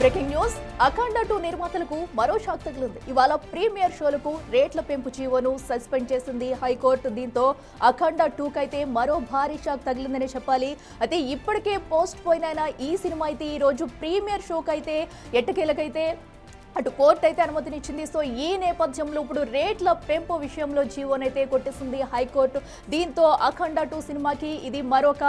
Breaking news అఖండ 2 నిర్మాతలకు మరో shock తగిలింది. ఇవాళ ప్రీమియర్ షోలకు రేట్ల పెంపు జీవోను సస్పెండ్ చేసింది హైకోర్టు. దీంతో అఖండ 2 కైతే మరో భారీ షాక్ తగిలిందని చెప్పాలి. అయితే ఇప్పటికే పోస్ట్ పోయిన ఈ సినిమా అయితే ఈ రోజు ప్రీమియర్ షోకి అయితే ఎట్టకేలకైతే అటు కోర్టు అయితే అనుమతినిచ్చింది. సో ఈ నేపథ్యంలో ఇప్పుడు రేట్ల పెంపు విషయంలో జీవోనైతే కొట్టేసింది హైకోర్టు. దీంతో అఖండ 2 సినిమాకి ఇది మరొక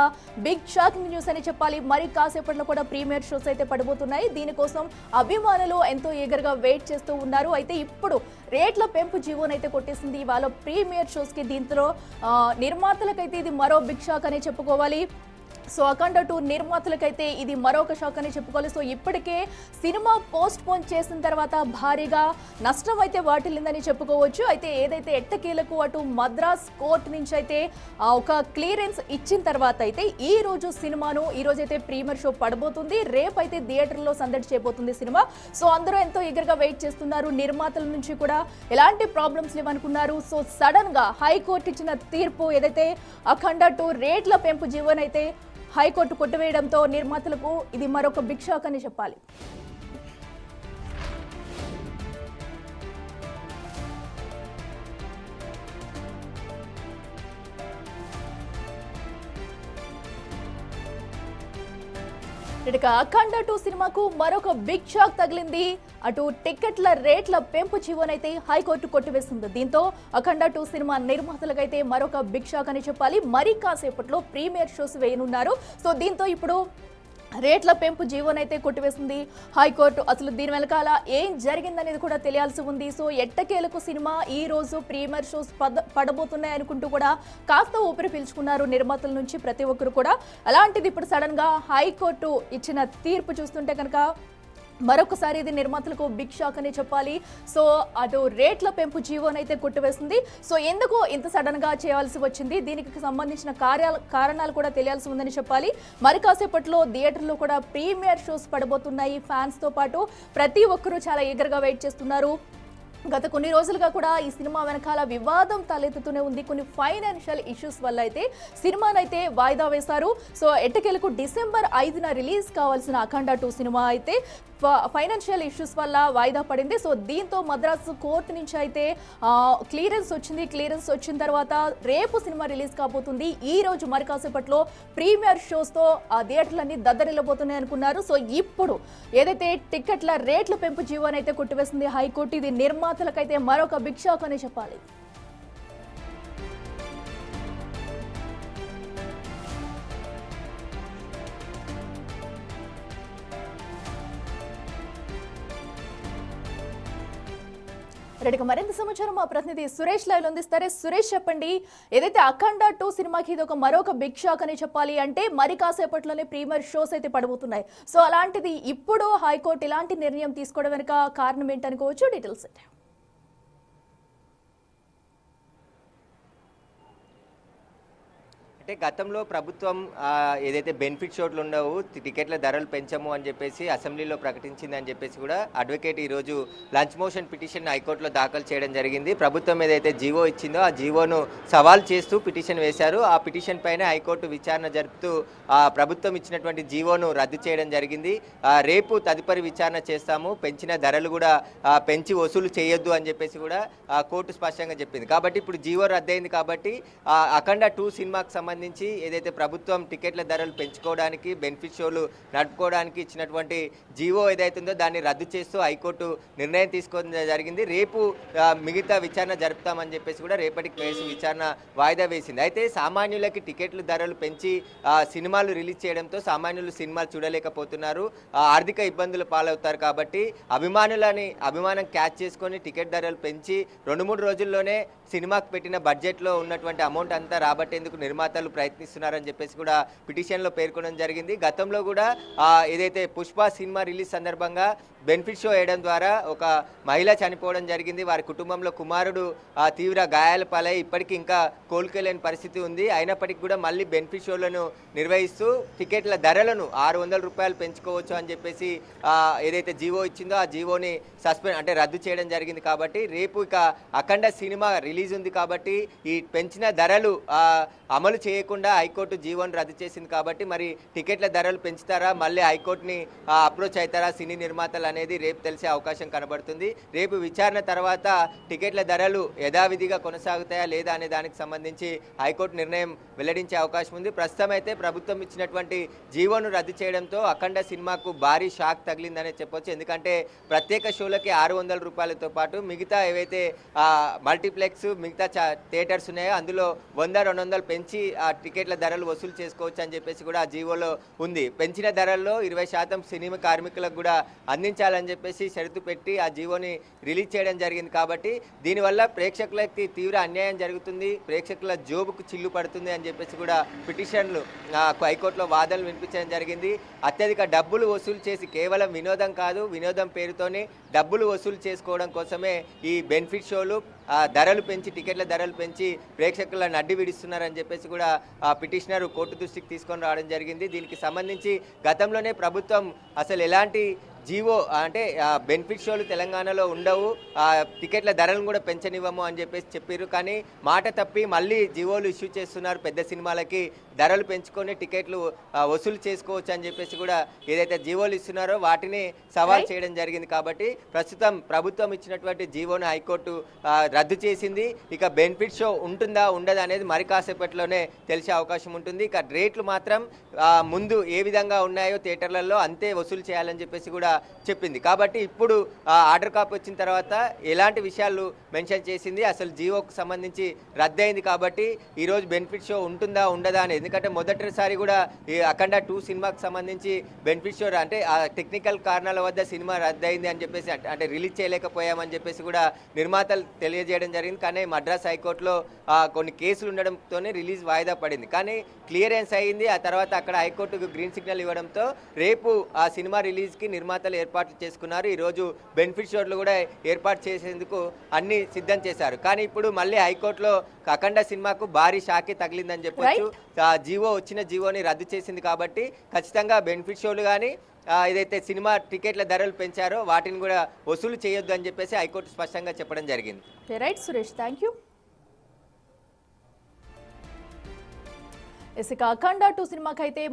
బిగ్ షాకింగ్ న్యూస్ అని చెప్పాలి. మరి కాసేపట్లో కూడా ప్రీమియర్ షోస్ అయితే పడబోతున్నాయి. దీనికోసం అభిమానులు ఎంతో ఈగర్గా వెయిట్ చేస్తూ ఉన్నారు. అయితే ఇప్పుడు రేట్ల పెంపు జీవోనైతే కొట్టేసింది ఇవాళ ప్రీమియర్ షోస్కి. దీంతో నిర్మాతలకైతే ఇది మరో బిగ్ షాక్ అని చెప్పుకోవాలి. సో అఖండ 2 నిర్మాతలకైతే ఇది మరొక షాక్ అని చెప్పుకోవాలి. సో ఇప్పటికే సినిమా పోస్ట్ పోన్ చేసిన తర్వాత భారీగా నష్టం అయితే వాటిల్లిందని చెప్పుకోవచ్చు. అయితే ఏదైతే ఎట్టకేలకు అటు మద్రాస్ కోర్టు నుంచి అయితే ఒక క్లియరెన్స్ ఇచ్చిన తర్వాత అయితే ఈ రోజు సినిమాను ఈ రోజు అయితే ప్రీమియర్ షో పడబోతుంది. రేపు అయితే థియేటర్లో సందడి చేయబోతుంది సినిమా. సో అందరూ ఎంతో ఈగర్గా వెయిట్ చేస్తున్నారు. నిర్మాతల నుంచి కూడా ఎలాంటి ప్రాబ్లమ్స్ లేవనుకున్నారు. సో సడన్ గా హైకోర్టు ఇచ్చిన తీర్పు ఏదైతే అఖండ 2 రేట్ల పెంపు జీవోనైతే హైకోర్టు కొట్టివేయడంతో నిర్మాతలకు ఇది మరొక బిగ్ షాక్ అని చెప్పాలి. ఇక అఖండ 2 సినిమాకు మరొక బిగ్ షాక్ తగిలింది. అటు టికెట్ల రేట్ల పెంపు జీవోనైతే హైకోర్టు కొట్టివేస్తుంది. దీంతో అఖండ 2 సినిమా నిర్మాతలకైతే మరొక బిగ్ షాక్ అని చెప్పాలి. మరి కాసేపట్లో ప్రీమియర్ షోస్ వేయనున్నారు. సో దీంతో ఇప్పుడు రేట్ల పెంపు జీవోనైతే కొట్టివేసింది హైకోర్టు. అసలు దీని వెనకాల ఏం జరిగిందనేది కూడా తెలియాల్సి ఉంది. సో ఎట్టకేలకు సినిమా ఈ రోజు ప్రీమియర్ షోస్ పడబోతున్నాయి అనుకుంటూ కూడా కాస్త ఊపిరి పీల్చుకున్నారు నిర్మాతల నుంచి ప్రతి ఒక్కరు కూడా. అలాంటిది ఇప్పుడు సడన్ గా హైకోర్టు ఇచ్చిన తీర్పు చూస్తుంటే కనుక మరొకసారి ఇది నిర్మాతలకు బిగ్ షాక్ అని చెప్పాలి. సో అటు రేట్ల పెంపు జీవోనైతే కొట్టివేస్తుంది. సో ఎందుకు ఇంత సడన్ గా చేయాల్సి వచ్చింది, దీనికి సంబంధించిన కారణాలు కూడా తెలియాల్సి ఉందని చెప్పాలి. మరి కాసేపట్లో థియేటర్లో కూడా ప్రీమియర్ షోస్ పడబోతున్నాయి. ఫ్యాన్స్ తో పాటు ప్రతి ఒక్కరూ చాలా ఈగర్గా వెయిట్ చేస్తున్నారు. గత కొన్ని రోజులుగా కూడా ఈ సినిమా వెనకాల వివాదం తలెత్తుతూనే ఉంది. కొన్ని ఫైనాన్షియల్ ఇష్యూస్ వల్ల అయితే సినిమానైతే వాయిదా వేశారు. సో ఎట్టకేలకు డిసెంబర్ 5న రిలీజ్ కావాల్సిన అఖండ 2 సినిమా అయితే ఫైనాన్షియల్ ఇష్యూస్ వల్ల వాయిదా పడింది. సో దీంతో మద్రాసు కోర్టు నుంచి అయితే క్లియరెన్స్ వచ్చింది. క్లియరెన్స్ వచ్చిన తర్వాత రేపు సినిమా రిలీజ్ కాబోతుంది. ఈ రోజు మరి కాసేపట్లో ప్రీమియర్ షోస్తో ఆ థియేటర్లన్నీ దద్దరిల్లబోతున్నాయి అనుకున్నారు. సో ఇప్పుడు ఏదైతే టికెట్ల రేట్ల పెంపు జీవోనైతే కొట్టివేసింది హైకోర్టు, ఇది నిర్మాతలకైతే మరొక బిగ్ షాక్ అని చెప్పాలి. రెడీగా మరింత సమాచారం మా ప్రతినిధి సురేష్ లైవ్ లో అందిస్తారు. సురేష్ చెప్పండి, ఏదైతే అఖండ 2 సినిమాకి ఇది ఒక మరొక బిగ్ షాక్ అని చెప్పాలి. అంటే మరి కాసేపట్లోనే ప్రీమియర్ షోస్ అయితే పడబోతున్నాయి. సో అలాంటిది ఇప్పుడు హైకోర్టు ఇలాంటి నిర్ణయం తీసుకోవడం వెనుక కారణం ఏంటనుకోవచ్చు, డీటెయిల్స్ అంటే? అంటే గతంలో ప్రభుత్వం ఏదైతే బెనిఫిట్ షోట్లు ఉండవు, టికెట్ల ధరలు పెంచము అని చెప్పేసి అసెంబ్లీలో ప్రకటించింది అని చెప్పేసి కూడా అడ్వకేట్ ఈరోజు లంచ్ మోషన్ పిటిషన్ హైకోర్టులో దాఖలు చేయడం జరిగింది. ప్రభుత్వం ఏదైతే జీవో ఇచ్చిందో ఆ జీవోను సవాల్ చేస్తూ పిటిషన్ వేశారు. ఆ పిటిషన్ పైన హైకోర్టు విచారణ జరుపుతూ ప్రభుత్వం ఇచ్చినటువంటి జీవోను రద్దు చేయడం జరిగింది. రేపు తదుపరి విచారణ చేస్తాము, పెంచిన ధరలు కూడా పెంచి వసూలు చేయొద్దు అని చెప్పేసి కూడా కోర్టు స్పష్టంగా చెప్పింది. కాబట్టి ఇప్పుడు జీవో రద్దయింది. కాబట్టి అఖండ 2 సినిమాకి సంబంధించి ఏదైతే ప్రభుత్వం టికెట్ల ధరలు పెంచుకోవడానికి, బెనిఫిట్ షోలు నడుపుకోవడానికి ఇచ్చినటువంటి జీవో ఏదైతే ఉందో దాన్ని రద్దు చేస్తూ హైకోర్టు నిర్ణయం తీసుకోవడం జరిగింది. రేపు మిగతా విచారణ జరుపుతామని చెప్పేసి కూడా రేపటికి కేసు విచారణ వాయిదా వేసింది. అయితే సామాన్యులకి టికెట్ల ధరలు పెంచి సినిమాలు రిలీజ్ చేయడంతో సామాన్యులు సినిమాలు చూడలేకపోతున్నారు, ఆర్థిక ఇబ్బందులు పాలవుతారు. కాబట్టి అభిమానం క్యాచ్ చేసుకొని టికెట్ ధరలు పెంచి 2-3 రోజుల్లోనే సినిమాకు పెట్టిన బడ్జెట్లో ఉన్నటువంటి అమౌంట్ అంతా రాబట్టేందుకు నిర్మాతలు ప్రయత్నిస్తున్నారని చెప్పేసి కూడా పిటిషన్లో పేర్కొనడం జరిగింది. గతంలో కూడా ఏదైతే పుష్ప సినిమా రిలీజ్ సందర్భంగా బెనిఫిట్ షో వేయడం ద్వారా ఒక మహిళ చనిపోవడం జరిగింది. వారి కుటుంబంలో కుమారుడు తీవ్ర గాయాల పాలై ఇప్పటికీ ఇంకా కోలుకోలేని పరిస్థితి ఉంది. అయినప్పటికీ కూడా మళ్ళీ బెనిఫిట్ షోలను నిర్వహిస్తూ టికెట్ల ధరలను 600 రూపాయలు పెంచుకోవచ్చు అని చెప్పేసి ఏదైతే జీవో ఇచ్చిందో ఆ జీవోని అంటే రద్దు చేయడం జరిగింది. కాబట్టి రేపు ఇక అఖండ సినిమా రిలీజ్ ఉంది కాబట్టి ఈ పెంచిన ధరలు అమలు చేయకుండా హైకోర్టు జీవోని రద్దు చేసింది. కాబట్టి మరి టికెట్ల ధరలు పెంచుతారా, మళ్ళీ హైకోర్టుని అప్రోచ్ అవుతారా సినీ నిర్మాతలు అనేది రేపు తెలిసే అవకాశం కనబడుతుంది. రేపు విచారణ తర్వాత టికెట్ల ధరలు యథావిధిగా కొనసాగుతాయా లేదా అనే దానికి సంబంధించి హైకోర్టు నిర్ణయం వెల్లడించే అవకాశం ఉంది. ప్రస్తుతం అయితే ప్రభుత్వం ఇచ్చినటువంటి జీవోను రద్దు చేయడంతో అఖండ సినిమాకు భారీ షాక్ తగిలిందనే చెప్పొచ్చు. ఎందుకంటే ప్రత్యేక షోలకి 600 రూపాయలతో పాటు మిగతా ఏవైతే మల్టీప్లెక్స్ మిగతా థియేటర్స్ ఉన్నాయో అందులో 100-200 పెంచి ఆ టికెట్ల ధరలు వసూలు చేసుకోవచ్చు అని చెప్పేసి కూడా ఆ జీవోలో ఉంది. పెంచిన ధరల్లో 20% సినిమా కార్మికులకు కూడా అందించాలని చెప్పేసి షరతు పెట్టి ఆ జీవోని రిలీజ్ చేయడం జరిగింది. కాబట్టి దీనివల్ల ప్రేక్షకులకి తీవ్ర అన్యాయం జరుగుతుంది, ప్రేక్షకుల జోబుకు చిల్లు పడుతుంది అని చెప్పేసి కూడా పిటిషన్లు హైకోర్టులో వాదనలు వినిపించడం జరిగింది. అత్యధిక డబ్బులు వసూలు చేసి కేవలం వినోదం కాదు, వినోదం పేరుతోనే డబ్బులు వసూలు చేసుకోవడం కోసమే ఈ బెనిఫిట్ షోలు ధరలు పెంచి టికెట్ల ధరలు పెంచి ప్రేక్షకులను అడ్డు విడిస్తున్నారని చెప్పేసి కూడా పిటిషనర్ కోర్టు దృష్టికి తీసుకొని రావడం జరిగింది. దీనికి సంబంధించి గతంలోనే ప్రభుత్వం అసలు ఎలాంటి జీవో అంటే బెనిఫిట్ షోలు తెలంగాణలో ఉండవు, టికెట్ల ధరలను కూడా పెంచనివ్వము అని చెప్పేసి చెప్పారు. కానీ మాట తప్పి మళ్ళీ జీవోలు ఇష్యూ చేస్తున్నారు. పెద్ద సినిమాలకి ధరలు పెంచుకొని టికెట్లు వసూలు చేసుకోవచ్చు అని చెప్పేసి కూడా ఏదైతే జీవోలు ఇస్తున్నారో వాటిని సవాల్ చేయడం జరిగింది. కాబట్టి ప్రస్తుతం ప్రభుత్వం ఇచ్చినటువంటి జీవోను హైకోర్టు రద్దు చేసింది. ఇక బెనిఫిట్ షో ఉంటుందా ఉండదా అనేది మరి కాసేపట్లోనే తెలిసే అవకాశం ఉంటుంది. ఇక రేట్లు మాత్రం ముందు ఏ విధంగా ఉన్నాయో థియేటర్లలో అంతే వసూలు చేయాలని చెప్పేసి కూడా చెప్పింది. కాబట్టి ఇప్పుడు ఆర్డర్ కాపీ వచ్చిన తర్వాత ఎలాంటి విషయాలు మెన్షన్ చేసింది, అసలు జీవోకు సంబంధించి రద్దయింది. కాబట్టి ఈరోజు బెనిఫిట్ షో ఉంటుందా ఉండదా అనేది, ఎందుకంటే మొదటిసారి కూడా ఈ అఖండ 2 సినిమాకి సంబంధించి బెనిఫిట్ షో అంటే ఆ టెక్నికల్ కారణాల వద్ద సినిమా రద్దయింది అని చెప్పేసి అంటే రిలీజ్ చేయలేకపోయామని చెప్పేసి కూడా నిర్మాతలు తెలియజేయడం జరిగింది. కానీ మద్రాస్ హైకోర్టులో కొన్ని కేసులు ఉండడంతోనే రిలీజ్ వాయిదా పడింది. కానీ క్లియరెన్స్ అయ్యింది. ఆ తర్వాత అక్కడ హైకోర్టుకు గ్రీన్ సిగ్నల్ ఇవ్వడంతో రేపు ఆ సినిమా రిలీజ్కి నిర్మాతలు ఏర్పాట్లు చేసుకున్నారు. ఈరోజు బెనిఫిట్ షోలు కూడా ఏర్పాటు చేసేందుకు అన్ని సిద్ధం చేశారు. కానీ ఇప్పుడు మళ్ళీ హైకోర్టులో అఖండ సినిమాకు భారీ షాకే తగిలిందని చెప్పొచ్చు. జీవో వచ్చిన జీవోని రద్దు చేసింది. కాబట్టి ఖచ్చితంగా బెనిఫిట్ షోలు కానీ ఏదైతే సినిమా టికెట్ల ధరలు పెంచారో వాటిని కూడా వసూలు చేయొద్దు అని చెప్పేసి హైకోర్టు స్పష్టంగా చెప్పడం జరిగింది. Right Suresh, thank you. ఇక అఖండ 2 సినిమాకైతే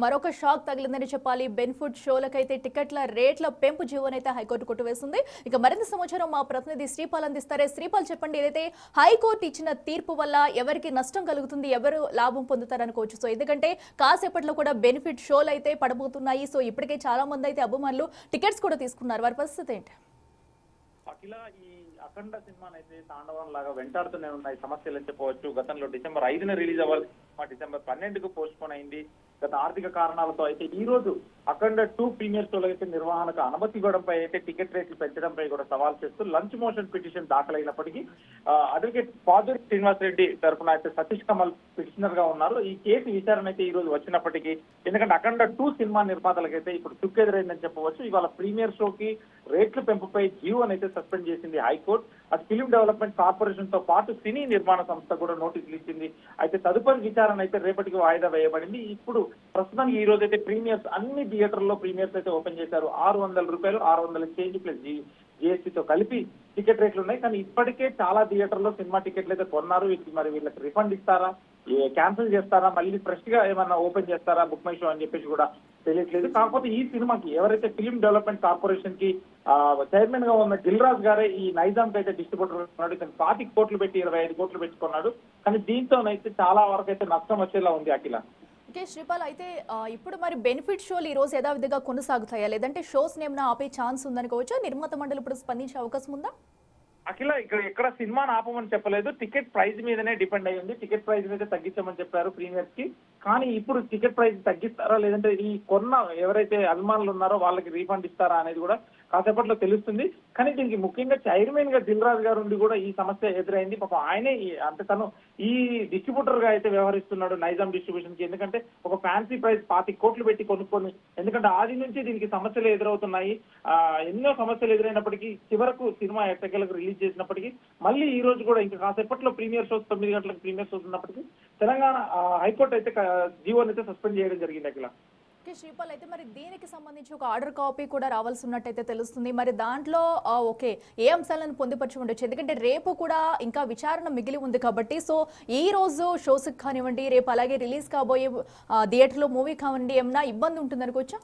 మరొక షాక్ తగిలిందని చెప్పాలి. బెనిఫిట్ షోలకైతే టికెట్ల రేట్ల పెంపు జీవోనైతే హైకోర్టు కొట్టివేస్తుంది. ఇక మరింత సమాచారం మా ప్రతినిధి శ్రీపాల్ అందిస్తారే. శ్రీపాల్, చెప్పండి, ఏదైతే హైకోర్టు ఇచ్చిన తీర్పు వల్ల ఎవరికి నష్టం కలుగుతుంది, ఎవరు లాభం పొందుతారనుకోవచ్చు? సో ఎందుకంటే కాసేపట్లో కూడా బెనిఫిట్ షోలు అయితే పడబోతున్నాయి. సో ఇప్పటికే చాలా మంది అయితే అభిమానులు టికెట్స్ కూడా తీసుకున్నారు. వారి పరిస్థితి ఏంటి? అఖిల, ఈ అఖండ సినిమానైతే తాండవం లాగా వెంటాడుతూనే ఉన్నాయి సమస్యలు చెప్పవచ్చు. గతంలో డిసెంబర్ 5న రిలీజ్ అవ్వాలి, డిసెంబర్ 12కు పోస్ట్ పోన్ అయింది. గత ఆర్థిక కారణాలతో అయితే ఈ రోజు అఖండ 2 ప్రీమియర్ షోలో అయితే నిర్వహణకు అనుమతి ఇవ్వడంపై అయితే టికెట్ రేట్లు పెంచడంపై కూడా సవాల్ చేస్తూ లంచ్ మోషన్ పిటిషన్ దాఖలైనప్పటికీ అడ్వకేట్ పాదూరి శ్రీనివాస్ రెడ్డి తరఫున అయితే సతీష్ కమల్ పిటిషనర్ గా ఉన్నారు. ఈ కేసు విచారణ అయితే ఈ రోజు వచ్చినప్పటికీ, ఎందుకంటే అఖండ 2 సినిమా నిర్మాతలకైతే ఇప్పుడు చుక్కెదురైందని చెప్పవచ్చు. ఇవాళ ప్రీమియర్ షోకి రేట్లు పెంపుపై జీవోని అయితే సస్పెండ్ చేసింది హైకోర్టు. అది ఫిలిం డెవలప్మెంట్ కార్పొరేషన్ తో పాటు సినీ నిర్మాణ సంస్థ కూడా నోటీసులు ఇచ్చింది. అయితే తదుపరి విచారణ అయితే రేపటికి వాయిదా వేయబడింది. ఇప్పుడు ప్రస్తుతానికి ఈ రోజు అయితే ప్రీమియర్స్ అన్ని థియేటర్లో ప్రీమియర్స్ అయితే ఓపెన్ చేశారు. 600 రూపాయలు, 600 చేంజ్ ప్లస్ జిఎస్టీతో కలిపి టికెట్ రేట్లు ఉన్నాయి. కానీ ఇప్పటికే చాలా థియేటర్లో సినిమా టికెట్లు అయితే కొన్నారు. మరి వీళ్ళకి రిఫండ్ ఇస్తారా, క్యాన్సిల్ చేస్తారా, మళ్ళీ ఫ్రెష్ గా ఏమన్నా ఓపెన్ చేస్తారా బుక్ మై షో అని చెప్పేసి కూడా తెలియట్లేదు. కాకపోతే ఈ సినిమాకి ఎవరైతే ఫిలిం డెవలప్మెంట్ కార్పొరేషన్ కి చైర్మన్ గా ఉన్న దిల్ రాజు గారే ఈ నైజాం అయితే డిస్ట్రిబ్యూటర్ ఉన్నాడు. ఇతను 25 కోట్లు పెట్టి 25 కోట్లు పెట్టుకున్నాడు. కానీ దీంతోనైతే చాలా వరకు అయితే నష్టం వచ్చేలా ఉంది. అఖిల, ఓకే శ్రీపాల్, అయితే ఇప్పుడు మరి బెనిఫిట్ షోలు ఈ రోజు యథావిధిగా కొనసాగుతాయా, లేదంటే షోస్ ఏమైనా ఆపే ఛాన్స్ ఉందనుకోవచ్చా? నిర్మాత మండలి ఇప్పుడు స్పందించే అవకాశం ఉందా? అఖిల, ఇక్కడ సినిమాను ఆపమని చెప్పలేదు, టికెట్ ప్రైస్ మీదనే డిపెండ్ అయ్యింది. టికెట్ ప్రైస్ మీద తగ్గించమని చెప్పారు ప్రీమియర్స్ కి. కానీ ఇప్పుడు టికెట్ ప్రైస్ తగ్గిస్తారా లేదంటే ఈ కొన్న ఎవరైతే అభిమానులు ఉన్నారో వాళ్ళకి రీఫండ్ ఇస్తారా అనేది కూడా కాసేపట్లో తెలుస్తుంది. కానీ దీనికి ముఖ్యంగా చైర్మన్ గా దిల్ రాజు గారు ఉండి కూడా ఈ సమస్య ఎదురైంది. పాపం ఆయనే అంటే తను ఈ డిస్ట్రిబ్యూటర్ గా అయితే వ్యవహరిస్తున్నాడు నైజాం డిస్ట్రిబ్యూషన్ కి. ఎందుకంటే ఒక ఫ్యాన్సీ ప్రైస్ 25 కోట్లు పెట్టి కొనుక్కొని, ఎందుకంటే ఆది నుంచి దీనికి సమస్యలు ఎదురవుతున్నాయి. ఎన్నో సమస్యలు ఎదురైనప్పటికీ చివరకు సినిమా ఎట్టకేలకు రిలీజ్ చేసినప్పటికీ మళ్ళీ ఈ రోజు కూడా ఇంకా కాసేపట్లో ప్రీమియర్ షోస్ 9 గంటలకు ప్రీమియర్ షోస్ ఉన్నప్పటికీ తెలంగాణ హైకోర్టు అయితే జీవోని అయితే సస్పెండ్ చేయడం జరిగింది అఖిల. శ్రీపాల్, అయితే మరి దీనికి సంబంధించి ఒక ఆర్డర్ కాపీ కూడా రావాల్సి ఉన్నట్టయితే తెలుస్తుంది. మరి దాంట్లో ఓకే ఏ అంశాలను పొందుపరిచి ఉండొచ్చు? ఎందుకంటే రేపు కూడా ఇంకా విచారణ మిగిలి ఉంది కాబట్టి, సో ఈ రోజు షోస్ కానివ్వండి, రేపు అలాగే రిలీజ్ కాబోయే థియేటర్లో మూవీ కానివ్వండి, ఏమన్నా ఇబ్బంది ఉంటుంది అనుకోవచ్చా?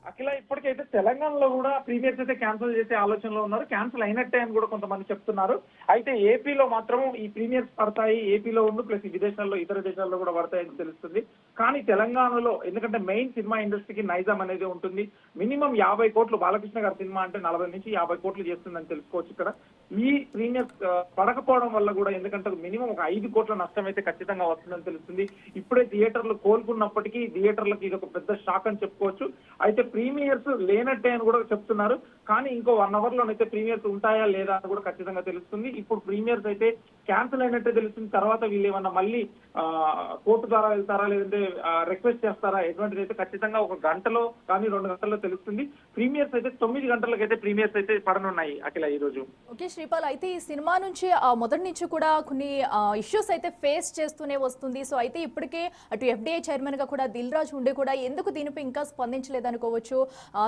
అఖిల, ఇప్పటికైతే తెలంగాణలో కూడా ప్రీమియర్స్ అయితే క్యాన్సిల్ చేసే ఆలోచనలో ఉన్నారు. క్యాన్సిల్ అయినట్టే అని కూడా కొంతమంది చెప్తున్నారు. అయితే ఏపీలో మాత్రం ఈ ప్రీమియర్స్ పడతాయి, ఏపీలో ఉండు ప్లస్ విదేశాల్లో ఇతర దేశాల్లో కూడా పడతాయని తెలుస్తుంది. కానీ తెలంగాణలో ఎందుకంటే మెయిన్ సినిమా ఇండస్ట్రీకి నైజాం అనేది ఉంటుంది. మినిమం 50 కోట్లు బాలకృష్ణ గారి సినిమా అంటే 40 నుంచి 50 కోట్లు చేస్తుందని తెలుసుకోవచ్చు. ఇక్కడ ఈ ప్రీమియర్స్ పడకపోవడం వల్ల కూడా ఎందుకంటే మినిమం ఒక 5 కోట్ల నష్టం అయితే ఖచ్చితంగా వస్తుందని తెలుస్తుంది. ఇప్పుడే థియేటర్లు కోలుకున్నప్పటికీ థియేటర్లకు ఇది ఒక పెద్ద షాక్ అని చెప్పుకోవచ్చు. అయితే ప్రీమియర్స్ లేనట్టే అని కూడా చెప్తున్నారు. కానీ ఇంకో 1 అవర్ లోనైతే ప్రీమియర్స్ ఉంటాయా లేదా అని కూడా ఖచ్చితంగా తెలుస్తుంది. ఇప్పుడు ప్రీమియర్స్ అయితే క్యాన్సిల్ అయినట్టే తెలుస్తుంది. తర్వాత వీళ్ళు ఏమన్నా మళ్ళీ కోర్టు ద్వారా వెళ్తారా, లేదంటే రిక్వెస్ట్ చేస్తారా, ఎటువంటిది అయితే ఖచ్చితంగా ఒక గంటలో కానీ 2 గంటల్లో తెలుస్తుంది. ప్రీమియర్స్ అయితే 9 గంటలకైతే ప్రీమియర్స్ అయితే పడనున్నాయి అఖిల ఈ రోజు. ఓకే శ్రీపాల్, అయితే ఈ సినిమా నుంచి మొదటి నుంచి కూడా కొన్ని ఇష్యూస్ అయితే ఫేస్ చేస్తూనే వస్తుంది. సో అయితే ఇప్పటికే అటు ఎఫ్డీఐ చైర్మన్ గా కూడా దిల్ రాజు ఉండి కూడా ఎందుకు దీనిపై ఇంకా స్పందించలేదు అనుకోవచ్చు.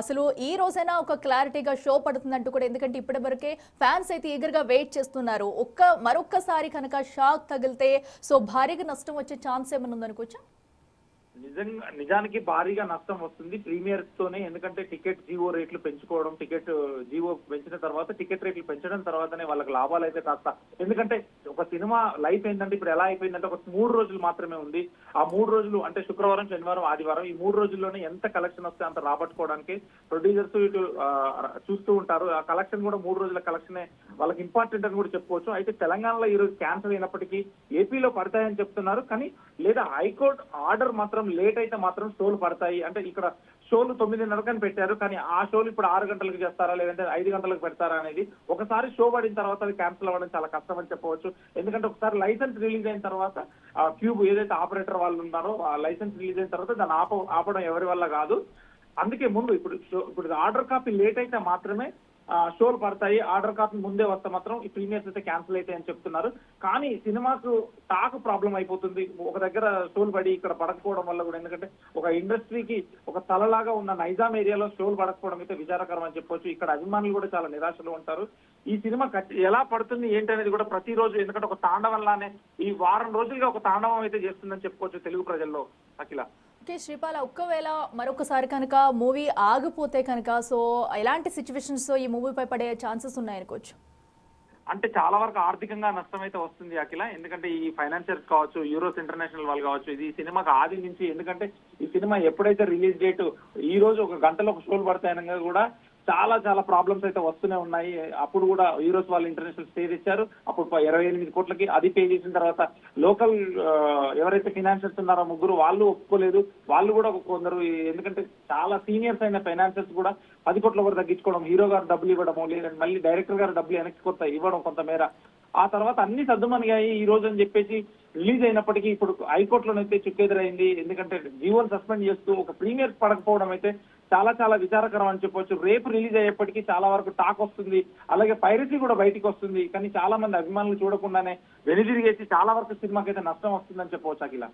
అసలు ఈ రోజైనా ఒక క్లారిటీగా షో పడుతుందంటూ కూడా, ఎందుకంటే ఇప్పటి వరకే ఫ్యాన్స్ అయితే ఈగర్ గా వెయిట్ చేస్తున్నారు. మరొక్కసారి కనుక షాక్ తగిలితే సో భారీగా నష్టం వచ్చే ఛాన్స్ ఏమైనా ఉందనుకోవచ్చా? నిజానికి భారీగా నష్టం వస్తుంది ప్రీమియర్స్ తోనే. ఎందుకంటే టికెట్ జీవో రేట్లు పెంచుకోవడం, టికెట్ జీవో పెంచిన తర్వాత టికెట్ రేట్లు పెంచడం తర్వాతనే వాళ్ళకి లాభాలు అయితే కాస్త. ఎందుకంటే ఒక సినిమా లైఫ్ ఏంటంటే ఇప్పుడు ఎలా అయిపోయిందంటే ఒక 3 రోజులు మాత్రమే ఉంది. ఆ 3 రోజులు అంటే శుక్రవారం, శనివారం, ఆదివారం, ఈ 3 రోజుల్లోనే ఎంత కలెక్షన్ వస్తే అంత రాబట్టుకోవడానికి ప్రొడ్యూసర్స్ ఇటు చూస్తూ ఉంటారు. ఆ కలెక్షన్ కూడా 3 రోజుల కలెక్షనే వాళ్ళకి ఇంపార్టెంట్ అని కూడా చెప్పుకోవచ్చు. అయితే తెలంగాణలో ఈ రోజు క్యాన్సిల్ అయినప్పటికీ ఏపీలో పడతాయని చెప్తున్నారు. కానీ లేదా హైకోర్టు ఆర్డర్ మాత్రం లేట్ అయితే మాత్రం షోలు పడతాయి. అంటే ఇక్కడ షోలు 9:30 పెట్టారు, కానీ ఆ షోలు ఇప్పుడు 6 గంటలకు చేస్తారా లేదంటే 5 గంటలకు పెడతారా అనేది ఒకసారి షో పడిన తర్వాత అది క్యాన్సిల్ అవ్వడం చాలా కష్టం అని చెప్పవచ్చు. ఎందుకంటే ఒకసారి లైసెన్స్ రిలీజ్ అయిన తర్వాత ఆ క్యూబ్ ఏదైతే ఆపరేటర్ వాళ్ళు ఉన్నారో ఆ లైసెన్స్ రిలీజ్ అయిన తర్వాత దాన్ని ఆపడం ఎవరి వల్ల కాదు. అందుకే ముందు ఇప్పుడు ఆర్డర్ కాపీ లేట్ అయితే మాత్రమే షోలు పడతాయి. ఆర్డర్ కాపీ ముందే వస్తే మాత్రం ఈ ప్రీమియర్స్ అయితే క్యాన్సిల్ అయితే అని చెప్తున్నారు. కానీ సినిమాకు టాక్ ప్రాబ్లం అయిపోతుంది. ఒక దగ్గర షోలు పడి ఇక్కడ పడకపోవడం వల్ల కూడా, ఎందుకంటే ఒక ఇండస్ట్రీకి ఒక తలలాగా ఉన్న నైజాం ఏరియాలో షోలు పడకపోవడం అయితే విచారకరం అని చెప్పొచ్చు. ఇక్కడ అభిమానులు కూడా చాలా నిరాశలో ఉంటారు. ఈ సినిమా ఎలా పడుతుంది ఏంటి అనేది కూడా ప్రతిరోజు, ఎందుకంటే ఒక తాండవంలానే ఈ వారం రోజులుగా ఒక తాండవం అయితే చేస్తుందని చెప్పుకోవచ్చు తెలుగు ప్రజల్లో అఖిల. ఓకే శ్రీపాల్, ఒక్కవేళ మరొకసారి కనుక మూవీ ఆగిపోతే కనుక సో ఎలాంటి సిచ్యువేషన్స్ ఈ మూవీపై పడే ఛాన్సెస్ ఉన్నాయనుకోవచ్చు? అంటే చాలా వరకు ఆర్థికంగా నష్టం అయితే వస్తుంది అఖిల. ఎందుకంటే ఈ ఫైనాన్షియర్స్ కావచ్చు, యూరోస్ ఇంటర్నేషనల్ వాళ్ళు కావచ్చు, ఇది ఈ సినిమాకి ఆది నుంచి, ఎందుకంటే ఈ సినిమా ఎప్పుడైతే రిలీజ్ డేట్ ఈ రోజు ఒక గంటలో ఒక షోలు పడతాయనగా కూడా చాలా ప్రాబ్లమ్స్ అయితే వస్తూనే ఉన్నాయి. అప్పుడు కూడా హీరోస్ వాళ్ళు ఇంటర్నేషనల్ స్టే తెచ్చారు. అప్పుడు 28 కోట్లకి అది పే చేసిన తర్వాత లోకల్ ఎవరైతే ఫైనాన్షియర్స్ ఉన్నారో ముగ్గురు వాళ్ళు ఒప్పుకోలేదు. వాళ్ళు కూడా కొందరు, ఎందుకంటే చాలా సీనియర్స్ అయిన ఫైనాన్షియర్స్ కూడా 10 కోట్ల వరకు తగ్గించుకోవడం, హీరో గారు డబ్బులు ఇవ్వడము, లేదంటే మళ్ళీ డైరెక్టర్ గారు డబ్బులు వెనక్కి ఇవ్వడం కొంతమేర. ఆ తర్వాత అన్ని సర్దుమనిగాయి ఈ రోజు అని చెప్పేసి రిలీజ్ అయినప్పటికీ ఇప్పుడు హైకోర్టులోనైతే చుక్కెదురైంది. ఎందుకంటే జీవోని సస్పెండ్ చేస్తూ ఒక ప్రీమియర్ పడకపోవడం అయితే చాలా విచారకరం అని చెప్పొచ్చు. రేపు రిలీజ్ అయ్యేప్పటికీ చాలా వరకు టాక్ వస్తుంది. అలాగే పైరసీ కూడా బయటికి వస్తుంది. కానీ చాలా మంది అభిమానులు చూడకుండానే వెనుదిరిగేసి చాలా వరకు సినిమాకి అయితే నష్టం వస్తుందని చెప్పవచ్చు అఖిల.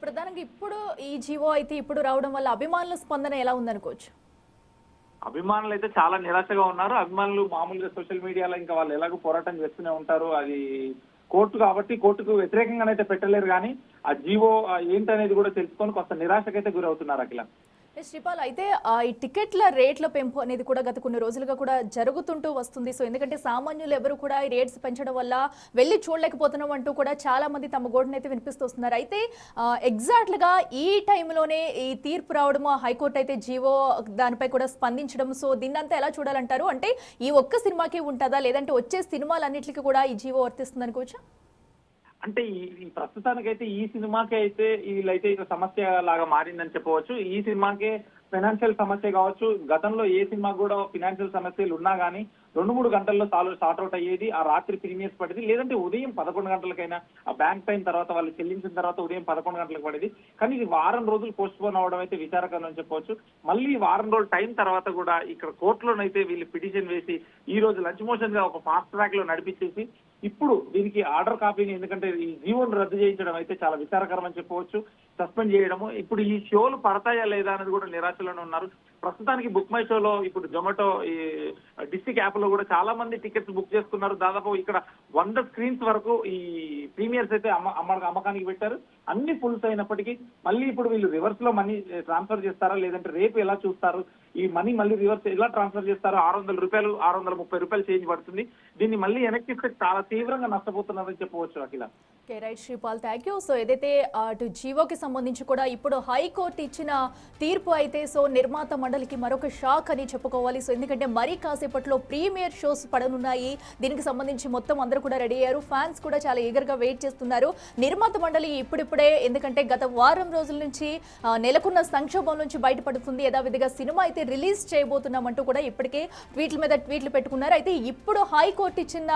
ప్రధానంగా ఇప్పుడు ఈ జీవో అయితే ఇప్పుడు రావడం వల్ల అభిమానుల స్పందన ఎలా ఉందనుకోవచ్చు? అభిమానులు అయితే చాలా నిరాశగా ఉన్నారు. అభిమానులు మామూలుగా సోషల్ మీడియాలో ఇంకా వాళ్ళు ఎలాగో పోరాటం చేస్తూనే ఉంటారు. అది కోర్టు కాబట్టి కోర్టుకు వ్యతిరేకంగానైతే పెట్టలేరు. కానీ ఆ జీవో ఏంటనేది కూడా తెలుసుకొని కొంత నిరాశకైతే గురవుతున్నారు అఖిల. శ్రీపాల్, అయితే ఈ టికెట్ల రేట్ల పెంపు అనేది కూడా గత కొన్ని రోజులుగా కూడా జరుగుతుంటూ వస్తుంది. సో ఎందుకంటే సామాన్యులు ఎవరు కూడా ఈ రేట్స్ పెంచడం వల్ల వెళ్ళి చూడలేకపోతున్నాం అంటూ కూడా చాలా మంది తమ గోడనైతే అయితే వినిపిస్తున్నారు. అయితే ఎగ్జాక్ట్గా ఈ టైంలోనే ఈ తీర్పు రావడం, హైకోర్టు అయితే జీవో దానిపై కూడా స్పందించడం, సో దీన్నంతా ఎలా చూడాలంటారు? అంటే ఈ ఒక్క సినిమాకి ఉంటుందా, లేదంటే వచ్చే సినిమాలన్నింటికి కూడా ఈ జీవో వర్తిస్తుంది అనుకోవచ్చా? అంటే ఈ ప్రస్తుతానికైతే ఈ సినిమాకి అయితే వీళ్ళైతే ఇక సమస్య లాగా మారిందని చెప్పవచ్చు. ఈ సినిమాకే ఫైనాన్షియల్ సమస్య కావచ్చు. గతంలో ఏ సినిమా కూడా ఫైనాన్షియల్ సమస్యలు ఉన్నా గానీ 2-3 గంటల్లో సార్ట్ అవుట్ అయ్యేది. ఆ రాత్రి ప్రీమియర్స్ పడేది, లేదంటే ఉదయం 11 గంటలకైనా ఆ బ్యాంక్ టైం తర్వాత వాళ్ళు చెల్లించిన తర్వాత ఉదయం 11 గంటలకు పడేది. కానీ ఇది వారం రోజులు పోస్ట్ పోన్ అవడం అయితే విచారకరం అని చెప్పవచ్చు. మళ్ళీ వారం రోజుల టైం తర్వాత కూడా ఇక్కడ కోర్టులోనైతే వీళ్ళు పిటిషన్ వేసి ఈ రోజు లంచ్ మోషన్ గా ఒక ఫాస్ట్ ట్రాక్ లో నడిపించేసి ఇప్పుడు దీనికి ఆర్డర్ కాపీని, ఎందుకంటే ఈ జీవోను రద్దు చేయించడం అయితే చాలా విచారకరం అని చెప్పవచ్చు. సస్పెండ్ చేయడము, ఇప్పుడు ఈ షోలు పడతాయా లేదా అనేది కూడా నిరాశలోనే ఉన్నారు. ప్రస్తుతానికి బుక్ మై షోలో ఇప్పుడు జొమాటో ఈ డిస్ట్రిక్ట్ యాప్ లో కూడా చాలా మంది టికెట్స్ బుక్ చేసుకున్నారు. దాదాపు ఇక్కడ 100 స్క్రీన్స్ వరకు ఈ ప్రీమియర్స్ అయితే అమ్మకానికి పెట్టారు. అన్ని ఫుల్స్ అయినప్పటికీ మళ్ళీ ఇప్పుడు వీళ్ళు రివర్స్ లో మనీ ట్రాన్స్ఫర్ చేస్తారా, లేదంటే రేపు ఎలా చూస్తారు, ఈ మనీ మళ్ళీ రివర్స్ ఎలా ట్రాన్స్ఫర్ చేస్తారో, 600 రూపాయలు 630 రూపాయలు చేంజ్ పడుతుంది. దీన్ని మళ్ళీ వెనక్కి ఇస్తే చాలా తీవ్రంగా నష్టపోతున్నారని చెప్పవచ్చు. Akhila. Okay, right Sripal, thank you. So ఏదైతే అటు జీవోకి సంబంధించి కూడా ఇప్పుడు హైకోర్టు ఇచ్చిన తీర్పు అయితే సో నిర్మాత మండలికి మరొక షాక్ అని చెప్పుకోవాలి. సో ఎందుకంటే మరీ కాసేపట్లో ప్రీమియర్ షోస్ పడనున్నాయి. దీనికి సంబంధించి మొత్తం అందరూ కూడా రెడీ అయ్యారు. ఫ్యాన్స్ కూడా చాలా ఈగర్గా వెయిట్ చేస్తున్నారు. నిర్మాత మండలి ఇప్పుడిప్పుడే, ఎందుకంటే గత వారం రోజుల నుంచి నెలకొన్న సంక్షోభం నుంచి బయటపడుతుంది. యథావిధిగా సినిమా అయితే రిలీజ్ చేయబోతున్నామంటూ కూడా ఇప్పటికే ట్వీట్ల మీద ట్వీట్లు పెట్టుకున్నారు. అయితే ఇప్పుడు హైకోర్టు ఇచ్చిన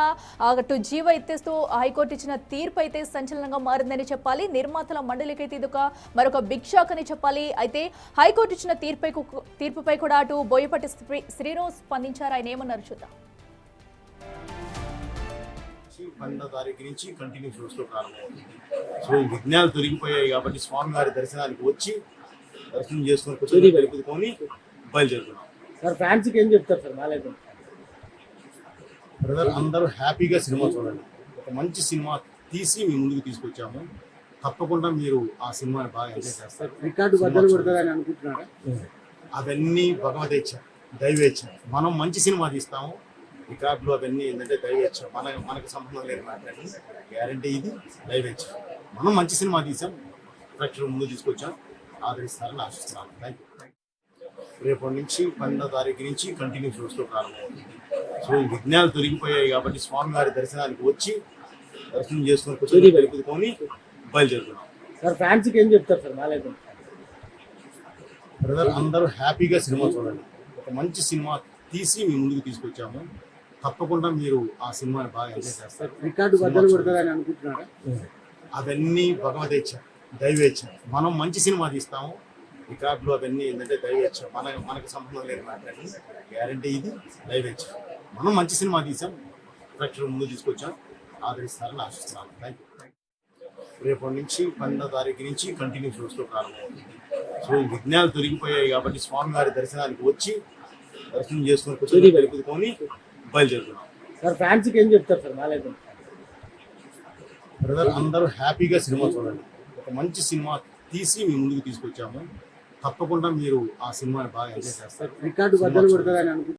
అటు జీవో ఎత్తేస్తూ హైకోర్టు ఇచ్చిన తీర్పు అయితే సంచలనంగా మారిందని చెప్పాలి. నిర్మాతల మండలికి అయితే ఇది మరొక బిగ్ షాక్ అని చెప్పాలి. అయితే హైకోర్టు ఇచ్చిన తీర్పుపై కూడా అటు బోయపాటి శ్రీనివాస్ స్పందించారు. ఆయన ఏమన్నారు చూద్దాం. 12వ తారీఖు నుంచి కంటిన్యూ షోస్లో ప్రారంభమవుతుంది. సో ఈ విఘ్నాలు తొలగిపోయాయి కాబట్టి స్వామివారి దర్శనానికి వచ్చి దర్శనం చేసుకొని తెలుపుకొని బయలుదేరుతున్నాం. సార్ ఫ్యాన్స్కి ఏం చెప్తారు సార్? మాలేదు బ్రదర్, అందరూ హ్యాపీగా సినిమా చూడండి. ఒక మంచి సినిమా తీసి మీ ముందుకు తీసుకొచ్చాము. తప్పకుండా మీరు ఆ సినిమాని బాగా ఎంజాయ్ చేస్తారు. రికార్డు బద్దలు కొడతారని అనుకుంటున్నారా? అవన్నీ భగవదేచ్ఛ, దైవేచ్ఛ. మనం మంచి సినిమా తీస్తాము. రికార్డులు అవన్నీ ఏంటంటే దైవేచ్ఛ, మనకు సంబంధం లేదు. మాట్లాడి గ్యారంటీ ఇది దైవేచ్ఛ. మనం మంచి సినిమా తీసాం, ప్రేక్షకుల ముందు తీసుకొచ్చాం, ఆదరిస్తారని ఆశిస్తున్నాను. Thank you. రేపటి నుంచి 12వ తారీఖు నుంచి కంటిన్యూ షోస్లో ప్రారంభమవుతుంది. సో ఈ విఘ్నాలు తొలగిపోయాయి కాబట్టి స్వామివారి దర్శనానికి వచ్చి దర్శనం చేసుకొని తెలుపుకొని బయలుదేరుతున్నాం. సార్ ఫ్యాన్స్కి ఏం చెప్తారు సార్? మాలేదు బ్రదర్, అందరూ హ్యాపీగా సినిమా చూడండి. ఒక మంచి సినిమా తీసి మీ ముందుకు తీసుకొచ్చాము. తప్పకుండా మీరు ఆ సినిమాని బాగా ఎంజాయ్ చేస్తారు. రికార్డు బద్దలు కొడతారని అనుకుంటున్నారా? అవన్నీ భగవదేచ్ఛ, దైవేచ్ఛ. మనం మంచి సినిమా తీస్తాము. రికార్డులు అవన్నీ ఏంటంటే దైవేచ్ఛ, మనకు సంబంధం లేదు. మాట్లాడి గ్యారంటీ ఇది దైవేచ్ఛ. మనం మంచి సినిమా తీసాం, ప్రేక్షకుల ముందు తీసుకొచ్చాం, ఆదరిస్తారని ఆశిస్తున్నాను. Thank you. రేపటి నుంచి 12వ తారీఖు నుంచి కంటిన్యూ షోస్లో ప్రారంభమవుతుంది. సో ఈ విఘ్నాలు తొలగిపోయాయి కాబట్టి స్వామివారి దర్శనానికి వచ్చి దర్శనం చేసుకొని తెలుపుకొని బయలుదేరుతున్నాం. సార్ ఫ్యాన్స్కి ఏం చెప్తారు సార్? మాలేదు బ్రదర్, అందరూ హ్యాపీగా సినిమా చూడండి. ఒక మంచి సినిమా తీసి మీ ముందుకు తీసుకొచ్చాము. తప్పకుండా మీరు ఆ సినిమాని బాగా ఎంజాయ్ చేస్తారు. రికార్డు బద్దలు కొడతారని అనుకుంటున్నారా?